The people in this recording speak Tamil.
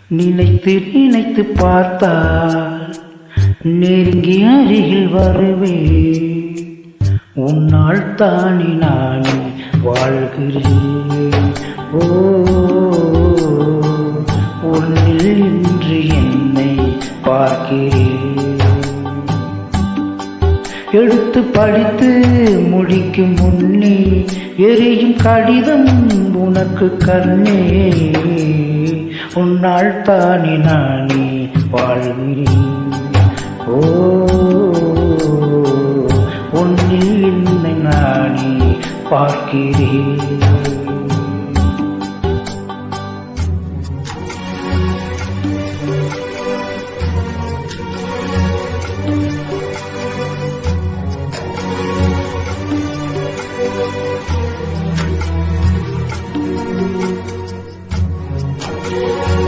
நினைத்து நினைத்து பார்த்தால் நெருங்கி அருகில் வருவேன். உன்னால் தானே நானே வாழ்கிறேன். ஓ, உன்னில் இன்று என்னை பார்க்கிறேன். எடுத்து படித்து முடிக்கும் முன்னே எரியும் கடிதம் உனக்கு கண்ணே. உன்னால் தானே நானே வாழ்கிறேன். ஓ, உன்னில் என்னை நானே பார்க்கிறேன்.